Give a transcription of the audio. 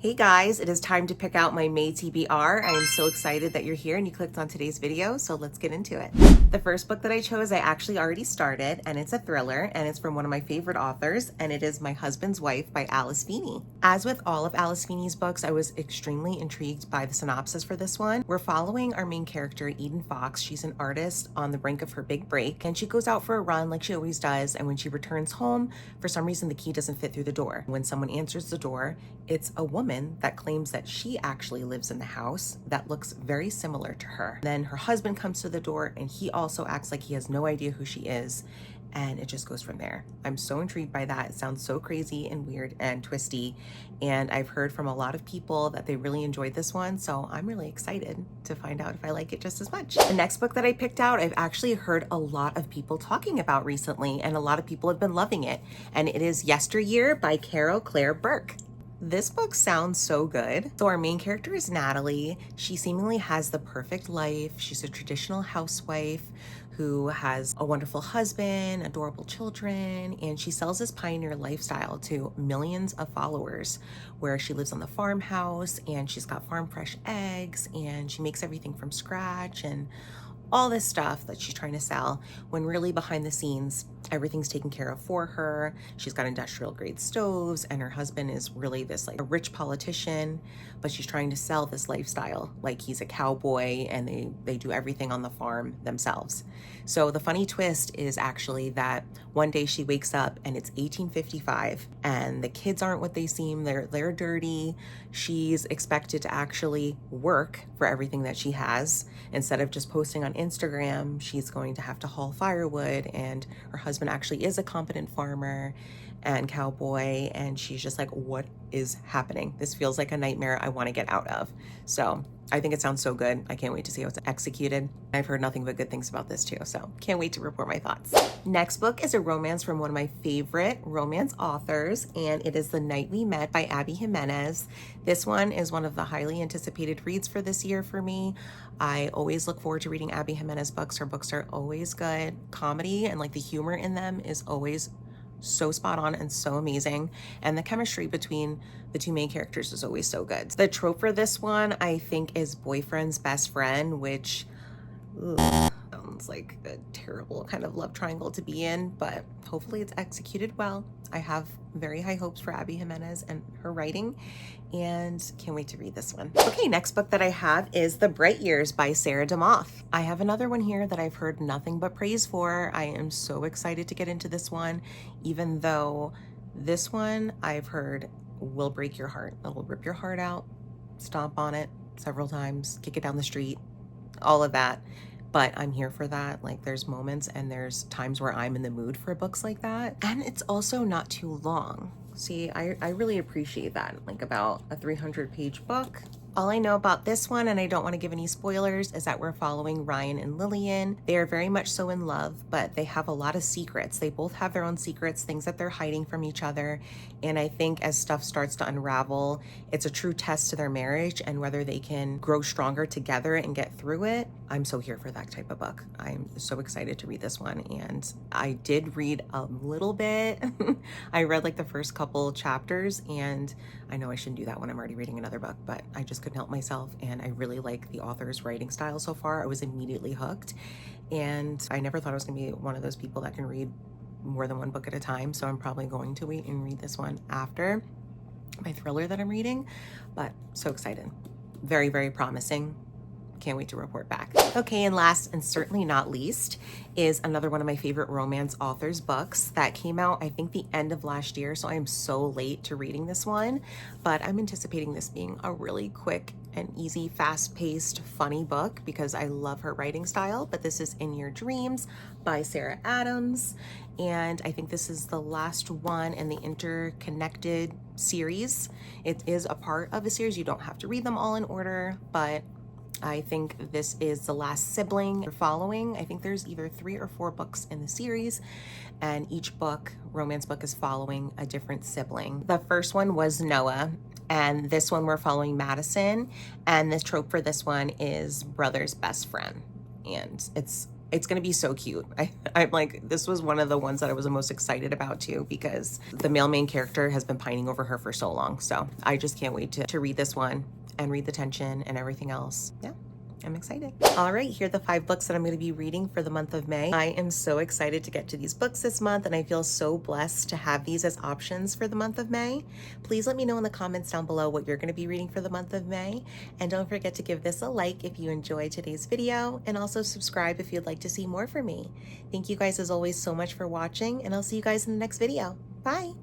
Hey guys, it is time to pick out my May TBR. I am so excited that you're here and you clicked on today's video, so let's get into it. The first book that I chose, I actually already started, and it's a thriller, and it's from one of my favorite authors, and it is My Husband's Wife by Alice Feeney. As with all of Alice Feeney's books, I was extremely intrigued by the synopsis for this one. We're following our main character, Eden Fox. She's an artist on the brink of her big break, and she goes out for a run like she always does, and when she returns home, for some reason the key doesn't fit through the door. When someone answers the door, it's a woman that claims that she actually lives in the house that looks very similar to her. Then her husband comes to the door and he also acts like he has no idea who she is, and it just goes from there. I'm so intrigued by that. It sounds so crazy and weird and twisty, and I've heard from a lot of people that they really enjoyed this one, so I'm really excited to find out if I like it just as much. The next book that I picked out, I've actually heard a lot of people talking about recently, and a lot of people have been loving it, and it is Yesteryear by Carol Claire Burke. This book sounds so good. So our main character is Natalie. She seemingly has the perfect life. She's a traditional housewife who has a wonderful husband, adorable children, and she sells this pioneer lifestyle to millions of followers, where she lives on the farmhouse and she's got farm fresh eggs and she makes everything from scratch and all this stuff that she's trying to sell, when really behind the scenes, everything's taken care of for her. She's got industrial grade stoves, and her husband is really this like a rich politician, but she's trying to sell this lifestyle like he's a cowboy, and they do everything on the farm themselves. So the funny twist is actually that one day she wakes up and it's 1855 and the kids aren't what they seem. They're dirty. She's expected to actually work for everything that she has. Instead of just posting on Instagram, she's going to have to haul firewood, and her husband actually is a competent farmer and cowboy, and she's just like, what is happening? This feels like a nightmare I want to get out of. So I think it sounds so good. I can't wait to see how it's executed. I've heard nothing but good things about this too, so can't wait to report my thoughts. Next book is a romance from one of my favorite romance authors, and it is The Night We Met by Abby Jimenez. This one is one of the highly anticipated reads for this year for me. I always look forward to reading Abby Jimenez books. Her books are always good. Comedy and like the humor in them is always so spot on and so amazing, and the chemistry between the two main characters is always so good. The trope for this one, I think, is boyfriend's best friend, which sounds like a terrible kind of love triangle to be in, but hopefully it's executed well. I have very high hopes for Abby Jimenez and her writing, and can't wait to read this one. Okay, next book that I have is The Bright Years by Sarah DeMoth. I have another one here that I've heard nothing but praise for. I am so excited to get into this one, even though this one I've heard will break your heart. It'll rip your heart out, stomp on it several times, kick it down the street, all of that. But I'm here for that. Like, there's moments and there's times where I'm in the mood for books like that. And it's also not too long. See, I really appreciate that. Like, about a 300-page book. All I know about this one, and I don't want to give any spoilers, is that we're following Ryan and Lillian. They are very much so in love, but they have a lot of secrets. They both have their own secrets, things that they're hiding from each other. And I think as stuff starts to unravel, it's a true test to their marriage and whether they can grow stronger together and get through it. I'm so here for that type of book. I'm so excited to read this one. And I did read a little bit. I read like the first couple chapters, and I know I shouldn't do that when I'm already reading another book, but I just couldn't help myself, and I really like the author's writing style so far. I was immediately hooked, and I never thought I was gonna be one of those people that can read more than one book at a time, so I'm probably going to wait and read this one after my thriller that I'm reading, but so excited. Very, very promising. Can't wait to report back. Okay, and last and certainly not least is another one of my favorite romance authors' books that came out, I think, the end of last year, so I am so late to reading this one, but I'm anticipating this being a really quick and easy, fast-paced, funny book because I love her writing style. But this is In Your Dreams by Sarah Adams, and I think this is the last one in the interconnected series. It is a part of a series. You don't have to read them all in order, but I think this is the last sibling you're following. I think there's either 3 or 4 books in the series, and each book, romance book, is following a different sibling. The first one was Noah, and this one we're following Madison, and the trope for this one is brother's best friend. And it's It's gonna be so cute. I'm like, this was one of the ones that I was the most excited about too, because the male main character has been pining over her for so long. So I just can't wait to read this one and read the tension and everything else. Yeah. I'm excited. All right, here are the 5 books that I'm going to be reading for the month of May. I am so excited to get to these books this month, and I feel so blessed to have these as options for the month of May. Please let me know in the comments down below what you're going to be reading for the month of May. And don't forget to give this a like if you enjoyed today's video, and also subscribe if you'd like to see more from me. Thank you guys as always so much for watching, and I'll see you guys in the next video. Bye.